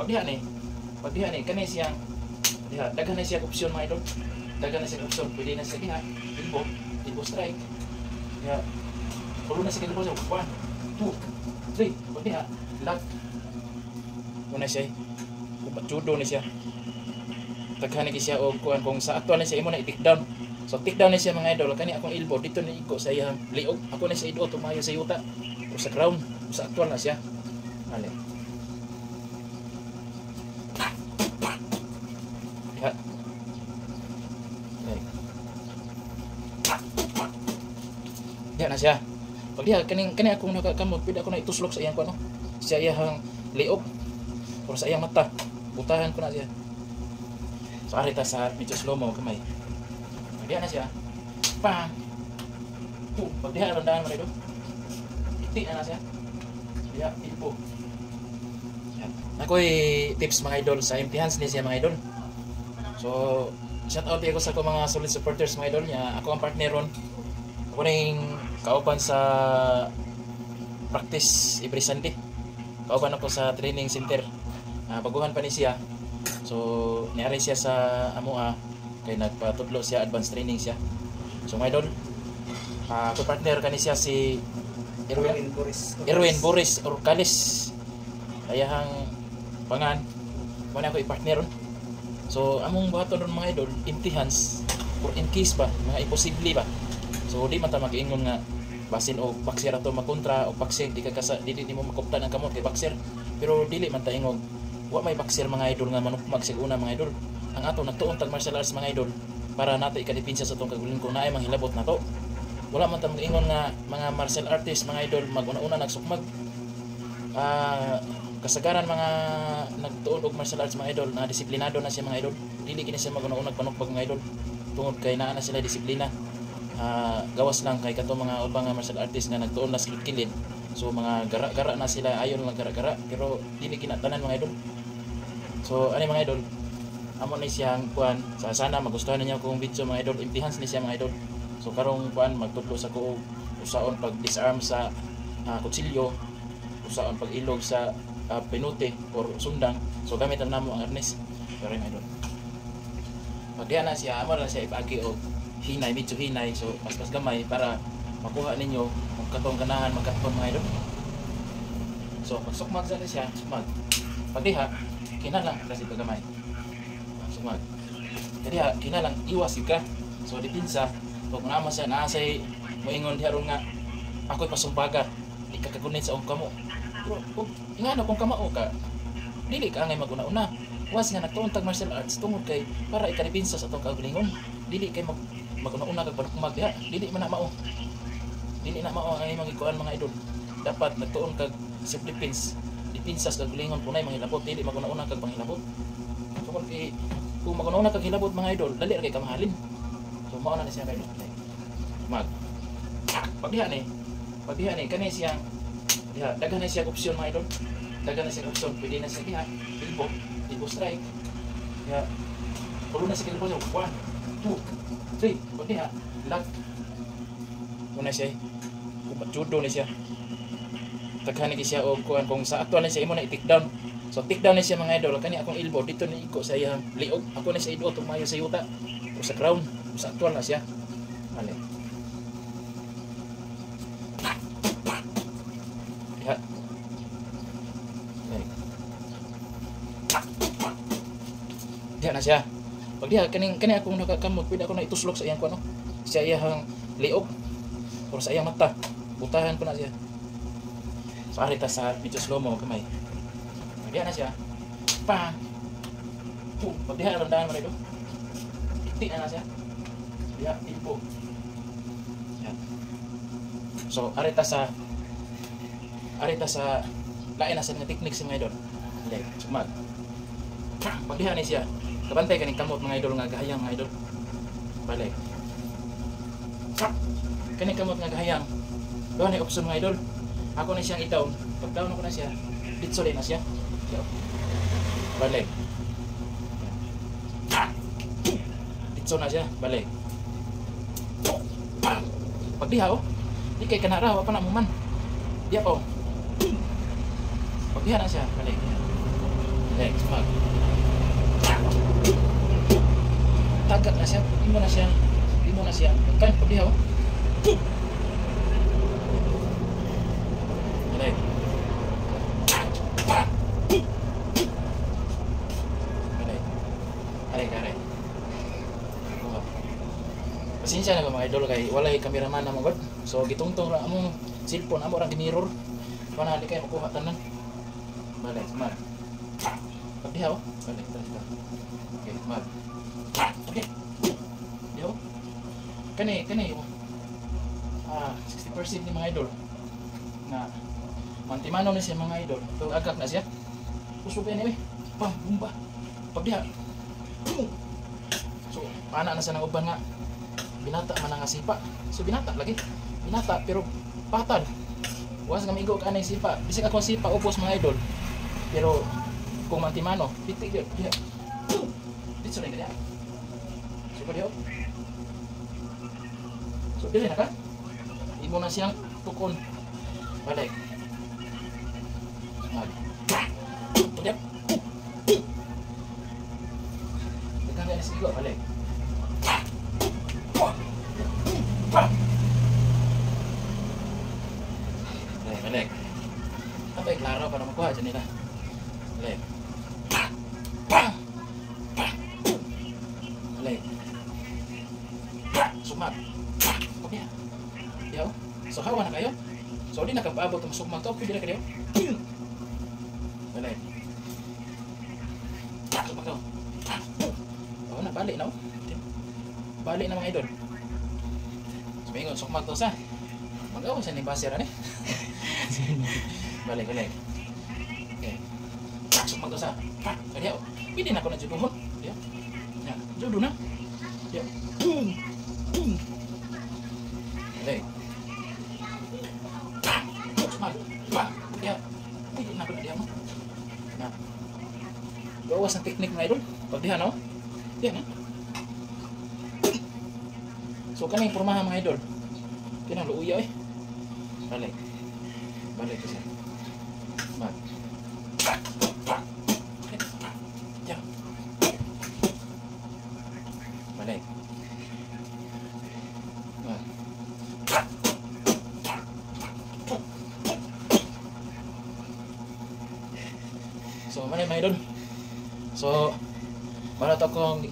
Pagdiha ni kanay siyang diha daghan na siya opsyon mga idol. Daghan na siya opsyon, pwede na siya diha, elbow strike. Diha pulo na siya elbow sa 1 2 3 pagdiha lock. Muna siya judo ni siya. Daghan ni siya og kuan kung sa aktual na siya imo na i-take down. So take down na siya mga idol, kani akong elbow dito ni iko sa iyang liog. Ako na siya ido tumayo sa yuta o sa ground, o sa aktual na siya. Ale. Ya. Ya na siya. Pag diha kani akong nakakamot, pwede ako na ituslok sa iyang kuno. Sa iyang liog o sa iyang mata. Butahan ko na siya. So arita sa medyo slow mo kamay. Diha na siya. Pang. Pag diha randahan mo na ito. Iti na siya. Diha, ilpo. Yan. Ako'y tips mga idol sa empty hands ni siya mga idol. So, shout out ko sa mga solid supporters mga idol niya. Ako ang partner ron. Ako na yung kauban sa practice every Sunday. Kauban ako sa training center. Baguhan pa ni siya. So, niari siya sa Amua. Kaya nagpatudlo siya, advanced training siya. So mga idol, ako partner kani siya si Erwin Boris Orcalis. Ayahang pangan, mana ako i-partner ron. So among buhaton ron mga idol, empty hands or in case ba, mga imposible ba. So di man ta mag-ingon nga basin o boxer ato makontra o boxer di mo makuptan ang kamot kay boxer. Pero dili man ta ingog. Wa may boxer mga idol nga manukmag sig una mga idol. Ang ato nagtuon tag martial arts mga idol para nato ikadepensa sa tong kagulin kung naay manghilabot nato. Wala man ta mag-ingon nga mga martial artist mga idol maguna-una nagsukmag. Kasagaran mga nagtuon og martial arts mga idol na disiplinado na siya mga idol. Dili kini siya maguna-una panukpag mga idol tungod kay naa na sila disiplina. Gawas lang kay kato mga ubang nga martial artist nga nagtuon na sa kilid. So mga gara-gara na sila ayon lang gara-gara pero dili kinatanan mga idol. So ani mga idol, amo ni siyang kuan sana magustuhan niyo kung video mga idol, empty hands ni siya mga idol. So karong kuan magtudlo sa ko usaon pag disarm sa kutsilyo, usaon pag ilog sa pinute or sundang. So gamit na namo ang arnes pero mga idol. Pag diha na siya amo na siya ipagi og hinay, medyo hinay, so mas gamay para makuha ninyo kung katong ganahan magkatpon mga idol. So pag sukmag sa siya, sukmag. Pag diha kinalang kasi pagamay. Sumag. Jadi kinalang iwas ka. So dipinsa pag naman siya naasay moingon diha ron nga ako'y pasumbaga. Di ka kagunit sa kamo. Pero kung ingano kung kamao ka, dili ka angay maguna-una. Was nga nagtuon tag martial arts tungod kay para ikadipinsa sa atong kaugalingon. Dili kay maguna-una kag panukmag diha. Dili man na mao. Dili na mao ang imong ikuan mga idol. Dapat nagtuon kag self defense. Dipinsas kag gulingon punay manghilabot, dili maguna-una kag panghilabot. So kung maguna-una kag hilabot mga idol, dali ra kay kamahalin. So mao na siya kay mag. Pagdiha ni kani siyang diha daghan na siya opsyon mga idol. Daghan na siya opsyon, pwede na siya diha, elbow strike. Diha pulo na siya elbow sa 1 2 3 pagdiha lock. Muna siya judo ni siya. Daghan ni siya og kuan kung sa aktual na siya imo na i-take down. So take down na siya mga idol, kani akong elbow dito ni iko sa iyang liog. Ako na siya ido tumayo sa yuta o sa ground, o sa aktual na siya. Ale. Ya. Diha na siya. Pag diha kani akong nakakamot, pwede ako na ituslok sa iyang kuno. Sa iyang liog o sa iyang mata. Butahan ko na siya. So arita sa medyo slow mo kamay. Diha na siya. Pang. Pag diha randahan mo na ito. Iti na siya. Diha, ilpo. Yan. So arita sa lain na sa mga technique sa mga idol. Like, sumag. Pag diha ni siya. Kabantay kaning kamot mga idol nga gahayang mga idol. Balik. Kaning kamot nga gahayang. Doon ay option mga idol. Ako na siyang i-down. Pag down ako na siya, ditso na siya. Balik. Ditso na siya. Balik. Pag diha di kay kanara, wa pa na mo man. Diha po. Pag diha na siya, balik. Balik, sumag. Tagak na siya. Di mo na siya. Kan, pagdihaw. Balik. Balik. Aray. Pasensya na ba mga idol kay walay kameraman na mo god. So gitungtong ra among cellphone amo ra gi-mirror. Kana di kay makuha tanan. Balik, sumag. Pagdihaw. Balik. Okay, sumag. Okay. Dihaw. Kani 60% ni mga idol na mantimano ni siya mga idol. Ito agak na siya. Usupin niya pam bumba. Pagdiha. So ana na sa nang uban nga binata man nga sipa. So binata lagi. Binata pero patad. Was nga migo kanay sipa. Bisig ako sipa upos mga idol. Pero kung mantimano, pitik dia. Diha. Dito rin kaya. So pagdiha. So dili na ka. Imo na siyang tukon. Balik. Udah. Tekan dari segi gua balik. Balik. Apa yang klaro para makuha dyan nila. Balik. Balik. Sumat. Okay. Yo. So hawa na kayo. So di nakapaabot ang sugmang to, pwede na kayo. Balik. Sugmang to. Oh, na balik na. Balik na mga idol. Sumingon sugmang to sa. Magawa sa ni basira ni. Balik. Okay. Sugmang to sa. Kaya pwede na ko na juduhon. Ya. Ya, judo na. Ya. Balik. Ya, hindi na ko na diyan mo. Na. Gawas ang teknik mga idol. Pag dihan no? Diyan. So kanang pormahan mga idol. Kinang luuya eh. Balik kasi. Mag. Ya. Balik. Mag. So, mana mga idol? So, para to kong